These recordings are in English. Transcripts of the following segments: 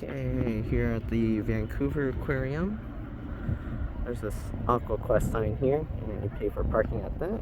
Okay, here at the Vancouver Aquarium. There's this Aqua Quest sign here, and you pay for parking at that.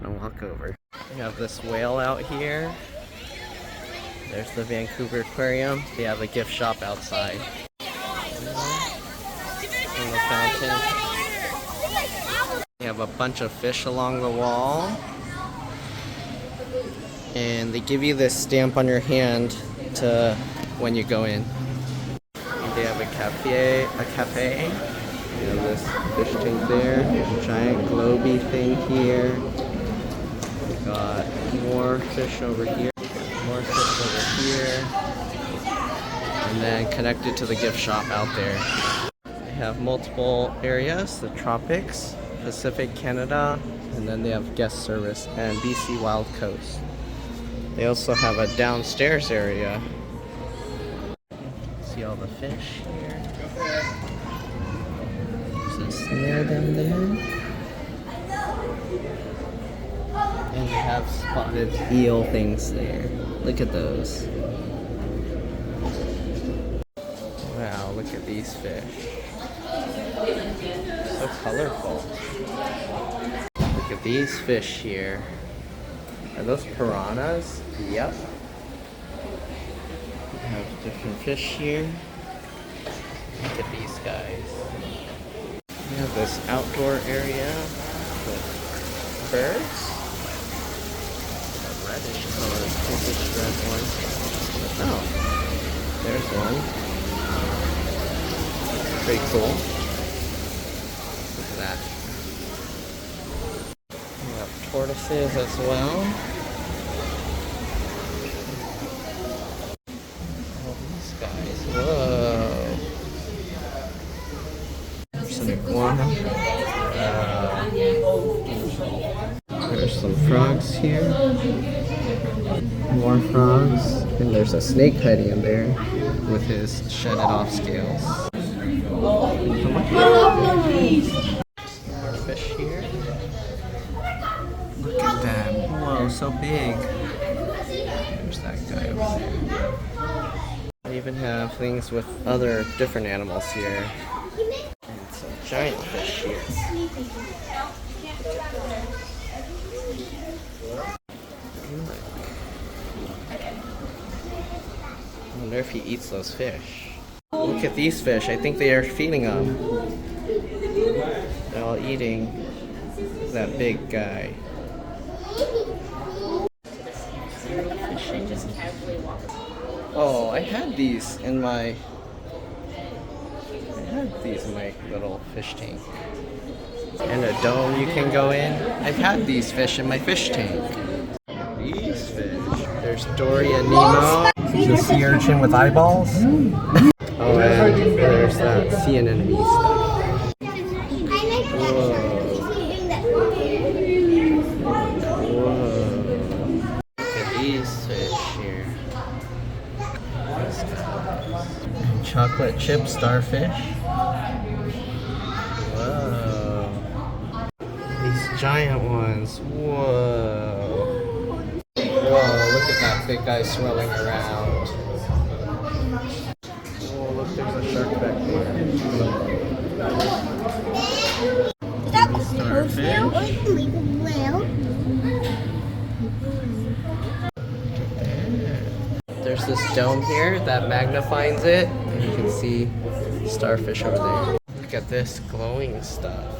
I'll walk over. We have this whale out here. There's the Vancouver Aquarium. They have a gift shop outside. And the fountain. They have a bunch of fish along the wall. And they give you this stamp on your hand to when you go in. They have a cafe. You have this fish tank there, a giant globy thing here. We got more fish over here, more fish over here, and then connected to the gift shop out there. They have multiple areas: the tropics, Pacific Canada, and then they have guest service and BC Wild Coast. They also have a downstairs area. See all the fish here. There's a snail down there. And they have spotted eel things there. Look at those. Wow, look at these fish. So colorful. Look at these fish here. Are those piranhas? Yep. We have different fish here. Look at these guys. We have this outdoor area with birds. A reddish color, pinkish red one. Oh, there's one. Pretty cool. Look at that. We have tortoises as well. All these guys. Whoa. There's an iguana. There's some frogs here. More frogs. And there's a snake hiding in there with his shedded off scales. More fish here. Look at them. Whoa, so big. There's that guy over there. They even have things with other different animals here. And some giant fish here. I wonder if he eats those fish. Look at these fish. I think they are feeding them. They're all eating that big guy. Oh, I had these in my little fish tank. And a dome you can go in. I've had these fish in my fish tank. These fish. There's Dory and Nemo. There's a sea urchin with eyeballs. Oh, and there's that sea anemone stuff. Whoa. Look at these fish here. Chocolate chip starfish. Whoa. These giant ones. Whoa. Whoa, look at that big guy swirling around. Oh, look, there's a shark back there. Starfish. There's this dome here that magnifies it, and you can see starfish over there. Look at this glowing stuff.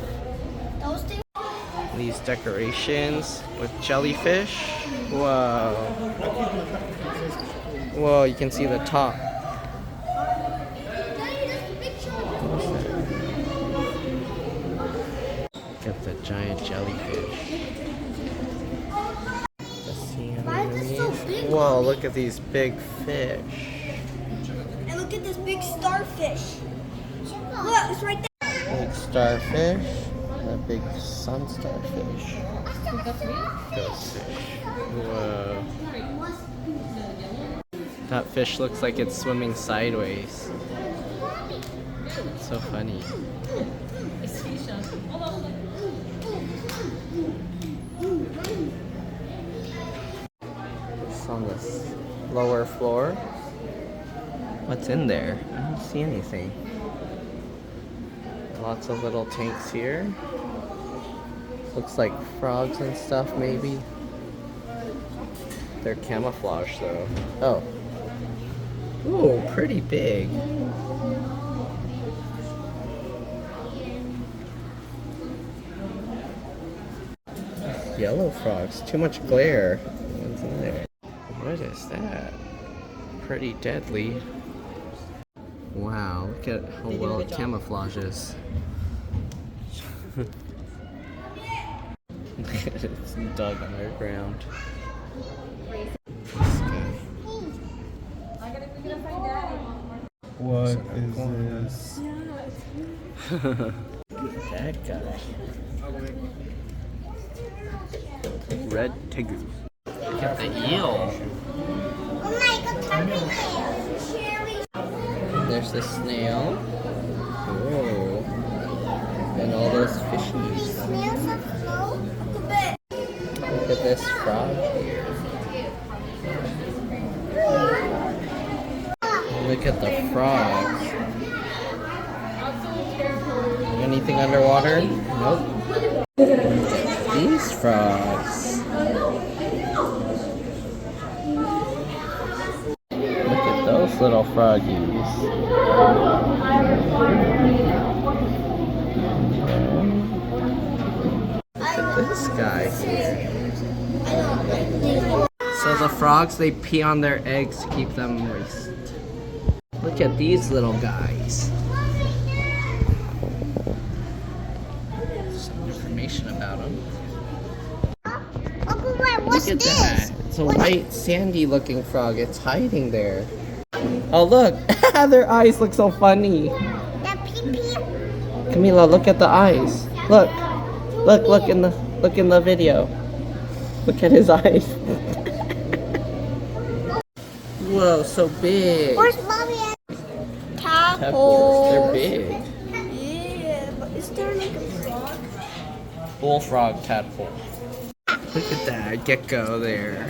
These decorations with jellyfish. Whoa. Whoa, you can see the top. Look at the giant jellyfish. Whoa, look at these big fish. And look at this big starfish. Look, it's right there. Big starfish. A big sun starfish. Ghost fish. Whoa. That fish looks like it's swimming sideways. It's so funny. It's on this lower floor. What's in there? I don't see anything. Lots of little tanks here. Looks like frogs and stuff, maybe. They're camouflage though. Oh. Ooh, pretty big. Yellow frogs. Too much glare. What's in there? What is that? Pretty deadly. Wow, look at how well it camouflages. It's dug underground. This guy. What is this? That guy. Red tiger. Look at the eel. Oh my God, There's the snail. Whoa. And all those fishies. Look at this frog here. Look at the frogs. Anything underwater? Nope. These frogs. Look at those little froggies. Look at this guy here. So the frogs, they pee on their eggs to keep them moist. Look at these little guys. Some information about them. what's Look at this? that. It's a white, sandy-looking frog. It's hiding there. Oh, look. Their eyes look so funny. That pee-pee. Camila, look at the eyes. Look. Look in the video. Look at his eyes. Whoa, so big. Where's mommy at? Tadpoles, they're big. Yeah, but is there like a frog? Bullfrog tadpole. Look at that gecko there.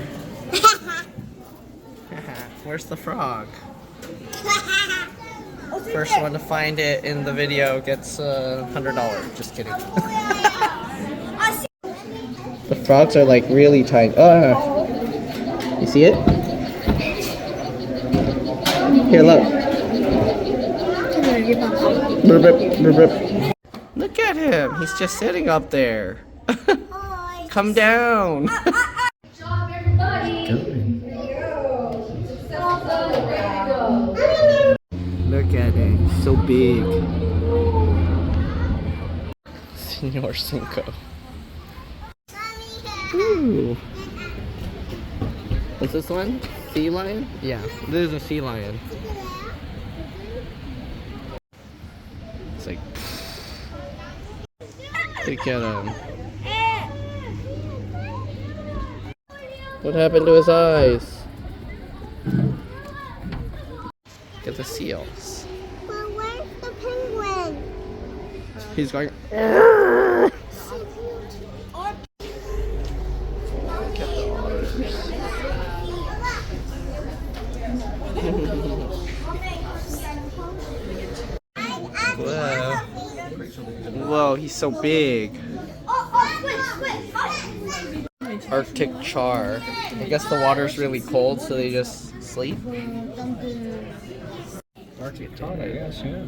Where's the frog? First one to find it in the video gets $100. Just kidding. The frogs are like really tiny. You see it? Here, look. Look at him. He's just sitting up there. Come down. Good job, everybody. Look at it. He's so big. Senor Cinco. Ooh. What's this one? Sea lion? Yeah, this is a sea lion. It's like, look at him. What happened to his eyes? Look at the seals. Well, where's the penguin? He's going. Whoa. Whoa, he's so big. Arctic char. I guess the water's really cold, so they just sleep. Arctic char, I guess, yeah.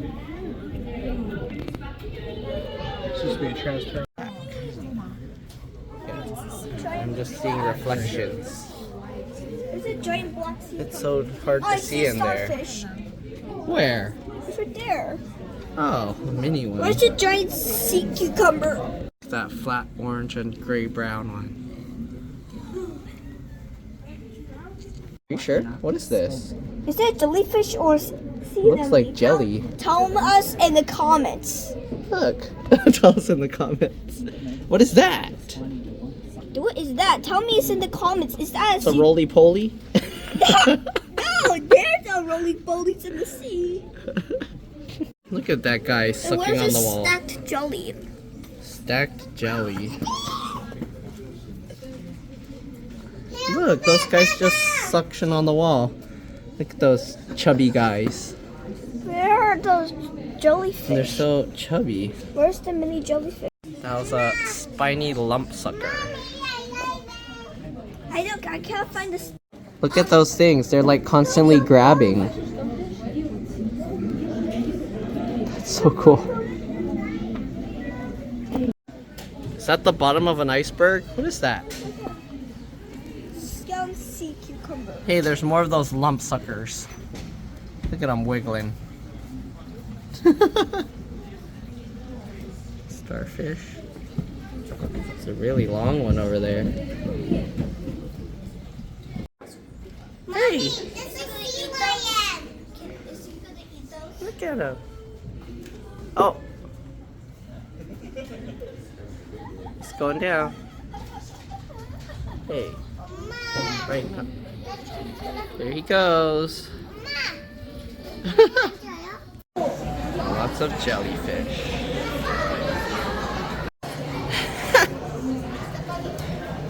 It's supposed to be a transparent. I'm just seeing reflections. There's a giant black sea. It's so hard to see in there. Starfish. Where? It's right there. Oh, a mini one. Where's the giant sea cucumber? That flat orange and gray brown one. Are you sure? What is this? Is that jellyfish or sea Looks anemone? like jelly. Tell us in the comments. Look. Tell us in the comments. What is that? What is that? Tell me it's in the comments. Is that It's a roly-poly? No, there's no roly-polies in the sea. Look at that guy And sucking where's on the the wall. stacked jelly? Stacked jelly. Look, those guys just suction on the wall. Look at those chubby guys. Where are those jellyfish? They're so chubby. Where's the mini jellyfish? That was a spiny lump sucker. I can't find this. Look at those things. They're like constantly grabbing. That's so cool. Is that the bottom of an iceberg? What is that? Scum sea cucumber. Hey, there's more of those lump suckers. Look at them wiggling. Starfish. It's a really long one over there. Hey! Look at him. Oh! It's going down. Hey. Right now. There he goes. Lots of jellyfish.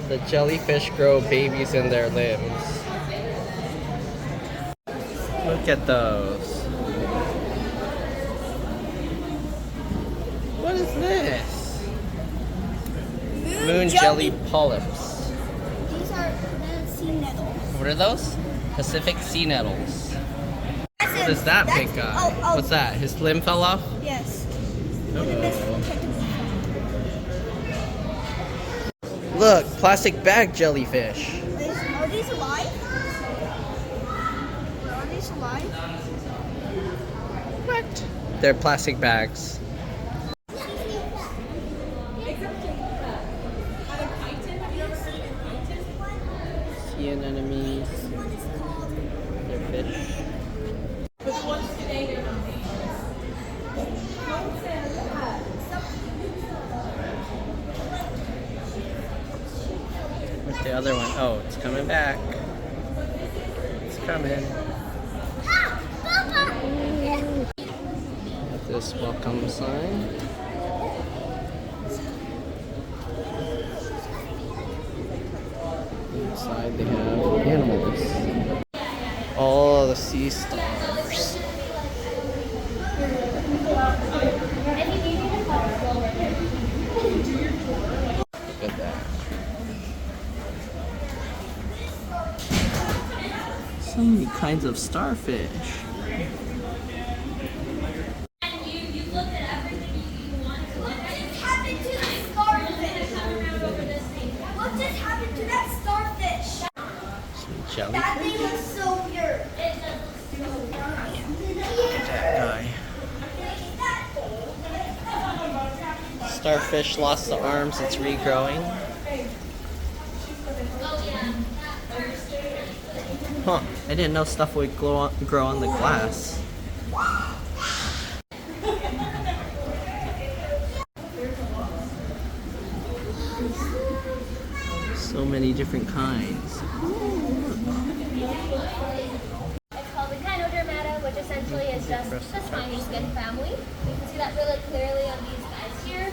The jellyfish grow babies in their limbs. Look at those. What is this? Moon jelly polyps. These are sea nettles. What are those? Pacific sea nettles. What is that big guy? Oh. What's that? His limb fell off? Yes. Look, plastic bag jellyfish. Are these alive? Are these alive? What? They're plastic bags. Sea anemones. They're fish. Where's the other one? Oh, it's coming back. It's coming. Got this welcome sign. Inside they have animals. All the sea stars. Look at that. So many kinds of starfish. What just happened to that starfish? Some jellyfish. That thing looks so weird. Look at that guy. Starfish lost the arms, it's regrowing. Huh, I didn't know stuff would grow on the glass. So many different kinds. It's called the Gynodermata, which essentially is just the spiny skin family. You can see that really clearly on these guys here.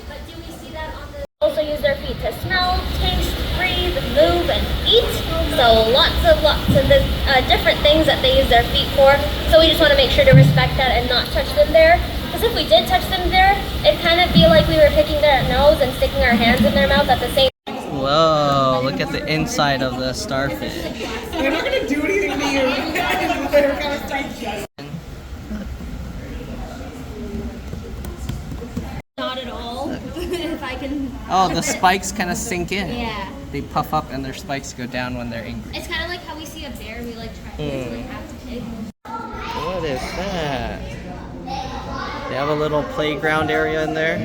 But do we see that on the... Also use their feet to smell, taste, breathe, move, and eat. So lots of different things that they use their feet for. So we just want to make sure to respect that and not touch them there. Because if we did touch them there, it'd kind of be like we were picking their nose and sticking our hands in their mouth at the same time. Whoa, look at the inside of the starfish. They're not gonna do anything to you. They're gonna digest. Not at all. If I can. Oh, the spikes kind of sink in. Yeah. They puff up and their spikes go down when they're angry. It's kind of like how we see a bear. We like try to like have to take. What is that? They have a little playground area in there.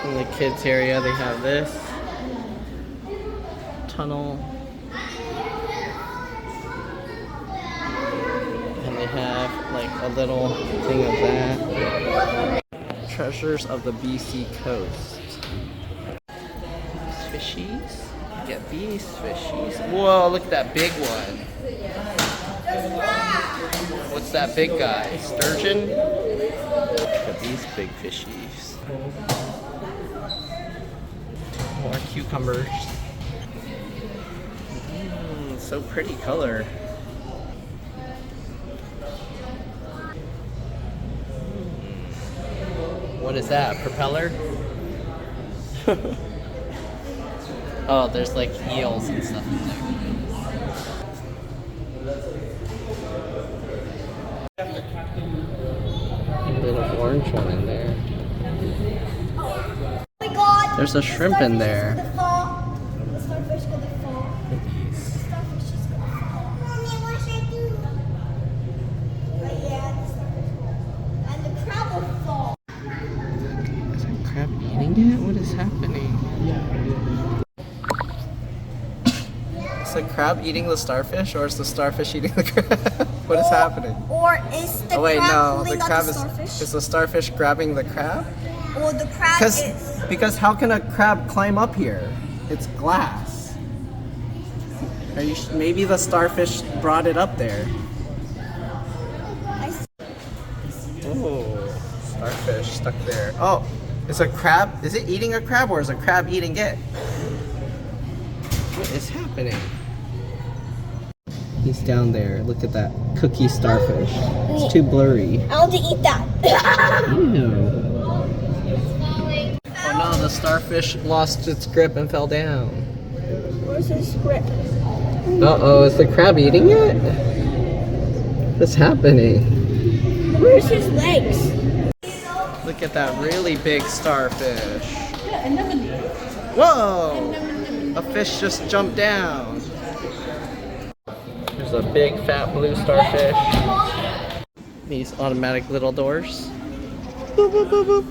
In the kids area they have this tunnel. And they have like a little thing of that. Treasures of the BC coast. These fishies. Look at these fishies. Whoa, look at that big one. What's that big guy? Sturgeon? Look at these big fishies. More cucumbers. So pretty color. What is that? Propeller? Oh, there's like eels and stuff in there. A little orange one in there. Oh my god! There's a shrimp in there. The starfish gonna fall. The starfish is gonna fall. Mommy, what should I do? But yeah, the starfish will. And the crab will fall. Is that crab eating it? What is happening? Is the crab eating the starfish, or is the starfish eating the crab? What is happening? Or is the Oh wait, crab no. holding The on crab the starfish? is the starfish grabbing the crab? Or the crab is... Because how can a crab climb up here? It's glass. Are you? Maybe the starfish brought it up there. Oh, starfish stuck there. Oh, is a crab? Is it eating a crab, or is a crab eating it? What is happening? He's down there. Look at that cookie starfish. It's too blurry. I want to eat that. Ew. Oh no, the starfish lost its grip and fell down. Where's his grip? Uh-oh, is the crab eating it? What's happening? Where's his legs? Look at that really big starfish. Yeah, anemone. Whoa! A fish just jumped down. There's a big fat blue starfish. These automatic little doors. Boop, boop, boop, boop.